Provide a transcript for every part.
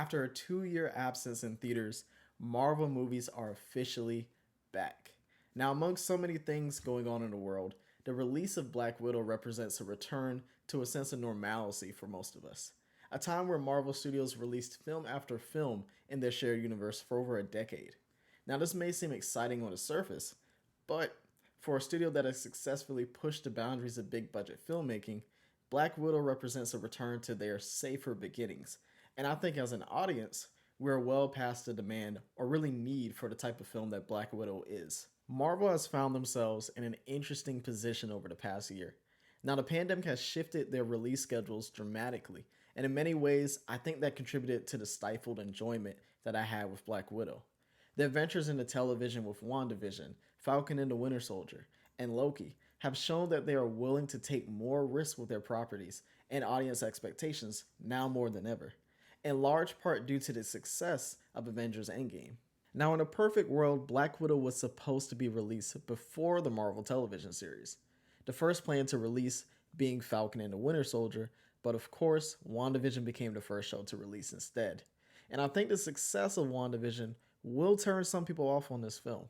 After a 2-year absence in theaters, Marvel movies are officially back. Now, amongst so many things going on in the world, the release of Black Widow represents a return to a sense of normalcy for most of us. A time where Marvel Studios released film after film in their shared universe for over a decade. Now, this may seem exciting on the surface, but for a studio that has successfully pushed the boundaries of big budget filmmaking, Black Widow represents a return to their safer beginnings. And I think as an audience, we're well past the demand or really need for the type of film that Black Widow is. Marvel has found themselves in an interesting position over the past year. Now, the pandemic has shifted their release schedules dramatically, and in many ways, I think that contributed to the stifled enjoyment that I had with Black Widow. The adventures in the television with WandaVision, Falcon and the Winter Soldier, and Loki have shown that they are willing to take more risks with their properties and audience expectations now more than ever, in large part due to the success of Avengers Endgame. Now, in a perfect world, Black Widow was supposed to be released before the Marvel television series. The first plan to release being Falcon and the Winter Soldier, but of course, WandaVision became the first show to release instead. And I think the success of WandaVision will turn some people off on this film.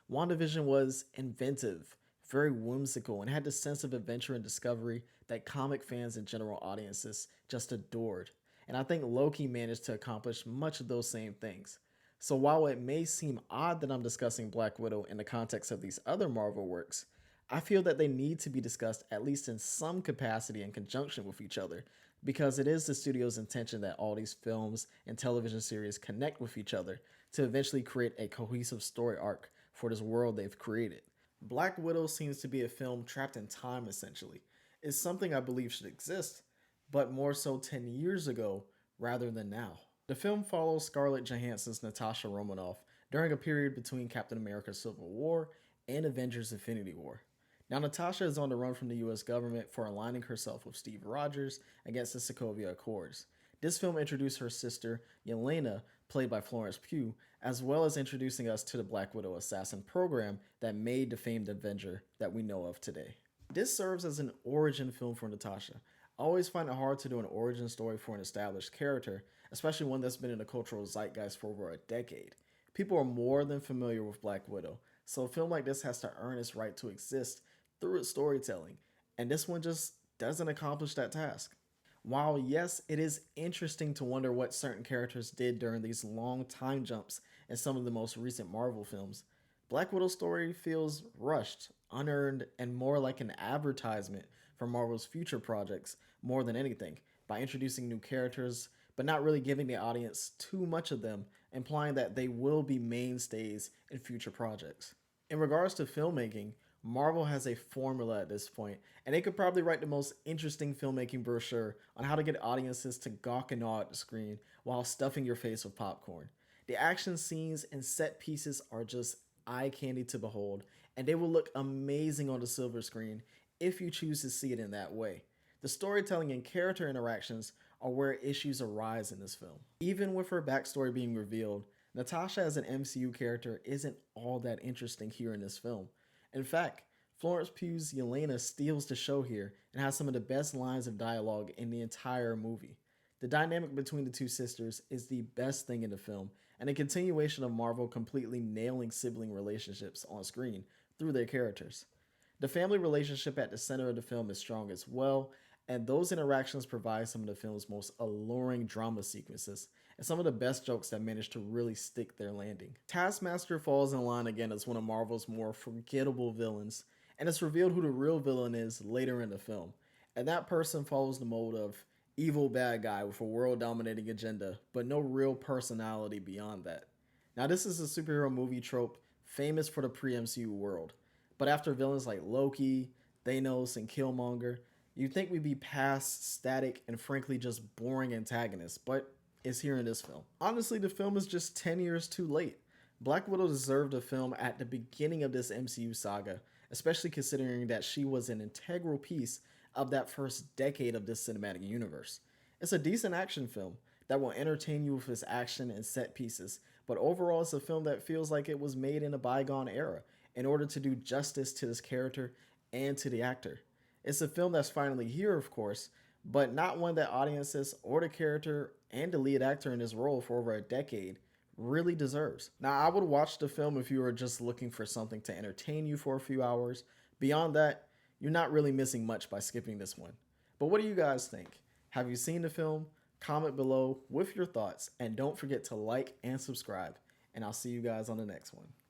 WandaVision was inventive, very whimsical, and had the sense of adventure and discovery that comic fans and general audiences just adored. And I think Loki managed to accomplish much of those same things. So while it may seem odd that I'm discussing Black Widow in the context of these other Marvel works, I feel that they need to be discussed at least in some capacity in conjunction with each other, because it is the studio's intention that all these films and television series connect with each other to eventually create a cohesive story arc for this world they've created. Black Widow seems to be a film trapped in time essentially. It's something I believe should exist, but more so 10 years ago rather than now. The film follows Scarlett Johansson's Natasha Romanoff during a period between Captain America Civil War and Avengers Infinity War. Now, Natasha is on the run from the US government for aligning herself with Steve Rogers against the Sokovia Accords. This film introduced her sister, Yelena, played by Florence Pugh, as well as introducing us to the Black Widow assassin program that made the famed Avenger that we know of today. This serves as an origin film for Natasha. I always find it hard to do an origin story for an established character, especially one that's been in the cultural zeitgeist for over a decade. People are more than familiar with Black Widow, so a film like this has to earn its right to exist through its storytelling, and this one just doesn't accomplish that task. While yes, it is interesting to wonder what certain characters did during these long time jumps in some of the most recent Marvel films, Black Widow's story feels rushed, unearned, and more like an advertisement for Marvel's future projects more than anything, by introducing new characters but not really giving the audience too much of them, implying that they will be mainstays in future projects. In regards to filmmaking, Marvel has a formula at this point, and they could probably write the most interesting filmmaking brochure on how to get audiences to gawk and awe at the screen while stuffing your face with popcorn. The action scenes and set pieces are just eye candy to behold, and they will look amazing on the silver screen if you choose to see it in that way. The storytelling and character interactions are where issues arise in this film. Even with her backstory being revealed, Natasha as an MCU character isn't all that interesting here in this film. In fact, Florence Pugh's Yelena steals the show here and has some of the best lines of dialogue in the entire movie. The dynamic between the two sisters is the best thing in the film, and a continuation of Marvel completely nailing sibling relationships on screen through their characters. The family relationship at the center of the film is strong as well, and those interactions provide some of the film's most alluring drama sequences and some of the best jokes that manage to really stick their landing. Taskmaster falls in line again as one of Marvel's more forgettable villains, and it's revealed who the real villain is later in the film. And that person follows the mold of evil bad guy with a world dominating agenda, but no real personality beyond that. Now, this is a superhero movie trope famous for the pre-MCU world, but after villains like Loki, Thanos, and Killmonger, you'd think we'd be past static and frankly just boring antagonists, but it's here in this film. Honestly, the film is just 10 years too late. Black Widow deserved a film at the beginning of this MCU saga, especially considering that she was an integral piece of that first decade of this cinematic universe. It's a decent action film that will entertain you with its action and set pieces, but overall it's a film that feels like it was made in a bygone era in order to do justice to this character and to the actor. It's a film that's finally here, of course, but not one that audiences or the character and the lead actor in his role for over a decade, really deserves. Now, I would watch the film if you were just looking for something to entertain you for a few hours. Beyond that, you're not really missing much by skipping this one. But what do you guys think? Have you seen the film? Comment below with your thoughts, and don't forget to like and subscribe. And I'll see you guys on the next one.